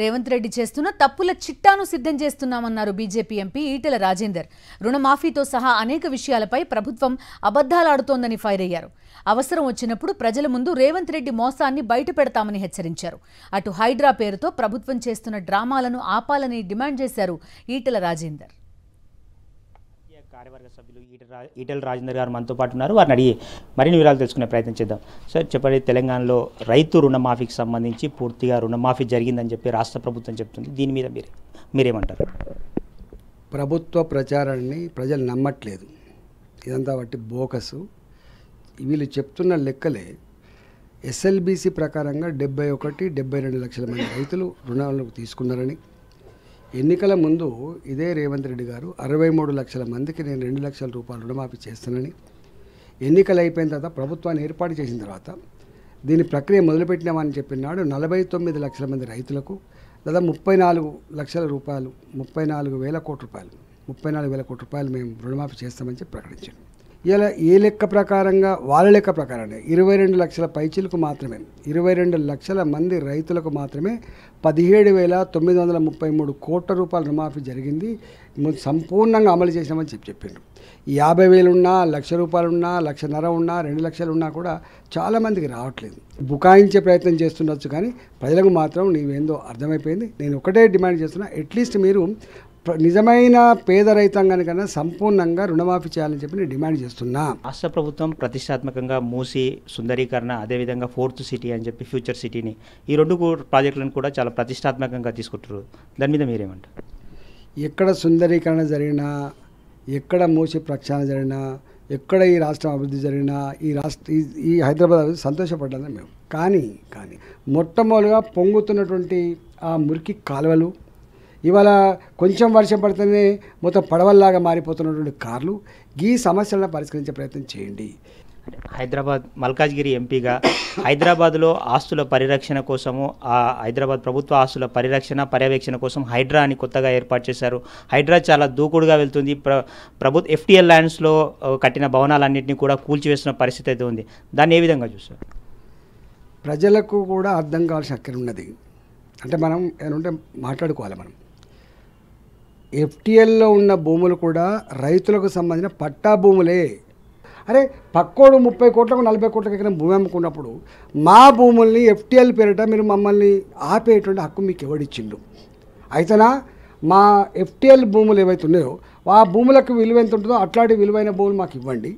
రేవంత్ రెడ్డి చేస్తున్న తప్పుల చిట్టాను సిద్ధం చేస్తున్నామన్నారు బీజేపీ ఎంపీ ఈటెల రాజేందర్. రుణమాఫీతో సహా అనేక విషయాలపై ప్రభుత్వం అబద్ధాలాడుతోందని ఫైర్ అయ్యారు. అవసరం వచ్చినప్పుడు ప్రజల ముందు రేవంత్ రెడ్డి మోసాన్ని బయటపెడతామని హెచ్చరించారు. అటు హైడ్రా పేరుతో ప్రభుత్వం చేస్తున్న డ్రామాలను ఆపాలని డిమాండ్ చేశారు ఈటెల రాజేందర్. కార్యవర్గ సభ్యులు ఈటెల రాజేందర్ గారు మనతో పాటు ఉన్నారు. వారిని అడిగి మరిన్ని వివరాలు తెలుసుకునే ప్రయత్నం చేద్దాం. సార్ చెప్పండి, తెలంగాణలో రైతు రుణమాఫీకి సంబంధించి పూర్తిగా రుణమాఫీ జరిగిందని చెప్పి రాష్ట్ర ప్రభుత్వం చెప్తుంది. దీని మీద మీరేమంటారు? ప్రభుత్వ ప్రచారాన్ని ప్రజలు నమ్మట్లేదు. ఇదంతా బట్టి బోకసు. వీళ్ళు చెప్తున్న లెక్కలే ఎస్ఎల్బీసీ ప్రకారంగా 71-72 లక్షల మంది రైతులు రుణాలు తీసుకున్నారని, ఎన్నికల ముందు ఇదే రేవంత్ రెడ్డి గారు 63 లక్షల మందికి నేను 2 లక్షల రూపాయలు రుణమాఫీ చేస్తానని, ఎన్నికలు అయిపోయిన తర్వాత ప్రభుత్వాన్ని ఏర్పాటు చేసిన తర్వాత దీని ప్రక్రియ మొదలుపెట్టినామని చెప్పినాడు 49 లక్షల మంది రైతులకు దాదాపు 34 లక్షల రూపాయలు, 34,000 కోట్ల రూపాయలు, 34,000 కోట్ల రూపాయలు మేము రుణమాఫీ చేస్తామని చెప్పి ప్రకటించాను. ఇలా ఏ లెక్క ప్రకారంగా, వాళ్ళ లెక్క ప్రకారంగా 22 లక్షల పైచీలకు మాత్రమే, 22 లక్షల మంది రైతులకు మాత్రమే 17,933 కోట్ల రూపాయల రుణమాఫీ జరిగింది. సంపూర్ణంగా అమలు చేసినామని చెప్పిండ్రు. 50,000 ఉన్నా, 1,00,000 రూపాయలు ఉన్నా, 1,50,000 ఉన్నా, 2 లక్షలు ఉన్నా కూడా చాలామందికి రావట్లేదు. బుకాయించే ప్రయత్నం చేస్తుండొచ్చు, కానీ ప్రజలకు మాత్రం నీవేందో అర్థమైపోయింది. నేను ఒకటే డిమాండ్ చేస్తున్నా, అట్లీస్ట్ మీరు నిజమైన పేద రైతాంగానికన్నా సంపూర్ణంగా రుణమాఫీ చేయాలని చెప్పి నేను డిమాండ్ చేస్తున్నా. రాష్ట్ర ప్రభుత్వం ప్రతిష్టాత్మకంగా మూసి సుందరీకరణ, అదేవిధంగా 4th సిటీ అని చెప్పి ఫ్యూచర్ సిటీని, ఈ 2 ప్రాజెక్టులను కూడా చాలా ప్రతిష్టాత్మకంగా తీసుకుంటారు. దాని మీద మీరేమంటారు? ఎక్కడ సుందరీకరణ జరిగినా, ఎక్కడ మూసి ప్రక్షాళన జరిగినా, ఎక్కడ ఈ రాష్ట్రం అభివృద్ధి జరిగినా, ఈ హైదరాబాద్ అభివృద్ధి సంతోషపడ్డాను మేము. కానీ మొట్టమొదటిగా పొంగుతున్నటువంటి ఆ మురికి కాలువలు, ఇవాళ కొంచెం వర్షం పడితేనే మొత్తం పడవల్లాగా మారిపోతున్నటువంటి కార్లు, ఈ సమస్యలను పరిష్కరించే ప్రయత్నం చేయండి. హైదరాబాద్ మల్కాజ్గిరి ఎంపీగా హైదరాబాద్లో ఆస్తుల పరిరక్షణ కోసము, ఆ హైదరాబాద్ ప్రభుత్వ ఆస్తుల పరిరక్షణ పర్యవేక్షణ కోసం హైడ్రా అని కొత్తగా ఏర్పాటు చేశారు. హైడ్రా చాలా దూకుడుగా వెళ్తుంది. ప్రభుత్వ FTL ల్యాండ్స్లో కట్టిన భవనాలన్నింటినీ కూడా కూల్చివేసిన పరిస్థితి అయితే ఉంది. దాన్ని ఏ విధంగా చూస్తారు? ప్రజలకు కూడా అర్థం కావాల్సిన అక్కడ ఉన్నది. అంటే మనం ఏమంటే మాట్లాడుకోవాలి. మనం FTLలో ఉన్న భూములు కూడా రైతులకు సంబంధించిన పట్టా భూములే. అరే పక్కోడు 30 కోట్లకు 40 కోట్లకు ఎక్కడ భూమి అమ్ముకున్నప్పుడు మా భూముల్ని FTL పేరిట మీరు మమ్మల్ని ఆపేటువంటి హక్కు మీకు ఎవడిచ్చిండు? అయితేనా మా FTL భూములు ఏవైతే ఉన్నాయో ఆ భూములకు విలువ ఎంత ఉంటుందో అట్లాంటి విలువైన భూములు మాకు ఇవ్వండి,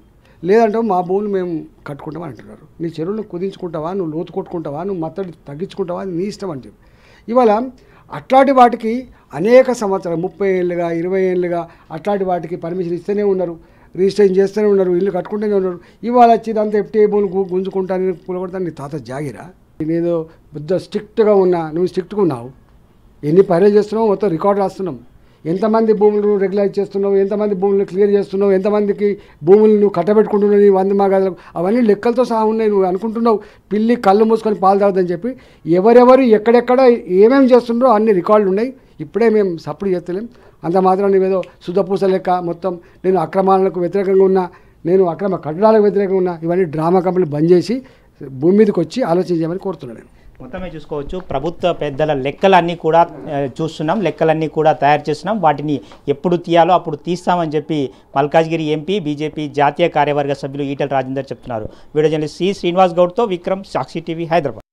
లేదంటే మా భూములు మేము కట్టుకుంటామని అంటున్నారు. నీ చెరువులను కుదించుకుంటావా, నువ్వు లోతు కొట్టుకుంటావా, నువ్వు మత్తడి తగ్గించుకుంటావా, అది నీ ఇష్టం అని చెప్పి. ఇవాళ అట్లాంటి వాటికి అనేక సంవత్సరాలు 30 ఏళ్ళుగా 20 ఏళ్ళుగా అట్లాంటి వాటికి పర్మిషన్ ఇస్తూనే ఉన్నారు, రిజిస్ట్రేషన్ చేస్తూనే ఉన్నారు, ఇల్లు కట్టుకుంటూనే ఉన్నారు. ఇవాళ వచ్చి ఇదంతా FTA భూములు గుంజుకుంటాను కూలగొడతాను. నీ తాత జాగిరా? నేను పెద్ద స్ట్రిక్ట్గా ఉన్నా, నువ్వు స్ట్రిక్ట్గా ఉన్నావు. ఎన్ని పర్యలు చేస్తున్నావు మొత్తం రికార్డు రాస్తున్నాం. ఎంతమంది భూములను రెగ్యులైజ్ చేస్తున్నావు, ఎంతమంది భూములను క్లియర్ చేస్తున్నావు, ఎంతమందికి భూములు నువ్వు కట్టబెట్టుకుంటున్నావు, నీ 100 మగాదులకు అవన్నీ లెక్కలతో సహా ఉన్నాయి. నువ్వు అనుకుంటున్నావు పిల్లి కళ్ళు మూసుకొని పాలు తాగుదని చెప్పి. ఎవరెవరు ఎక్కడెక్కడ ఏమేమి చేస్తుండ్రో అన్ని రికార్డులు ఉన్నాయి. ఇప్పుడే మేము సపోర్ట్ చేస్తలేం. అంత మాత్రం నువ్వేదో శుద్ధపూస లెక్క మొత్తం నేను అక్రమాలకు వ్యతిరేకంగా ఉన్నా, నేను అక్రమ కట్టడాలకు వ్యతిరేకంగా ఉన్నా, ఇవన్నీ డ్రామా కంపెనీలు బంద్ చేసి భూమి మీదకి వచ్చి ఆలోచించమని కోరుతున్నాను నేను. మొత్తమే చూసుకోవచ్చు, ప్రభుత్వ పెద్దల లెక్కలన్నీ కూడా చూస్తున్నాం, లెక్కలన్నీ కూడా తయారు చేస్తున్నాం. వాటిని ఎప్పుడు తీయాలో అప్పుడు తీస్తామని చెప్పి మల్కాజ్గిరి ఎంపీ బీజేపీ జాతీయ కార్యవర్గ సభ్యులు ఈటెల రాజేందర్ చెప్తున్నారు. వీడియో జర్నలిస్ట్ శ్రీనివాస్ గౌడ్తో విక్రమ్, సాక్షి టీవీ, హైదరాబాద్.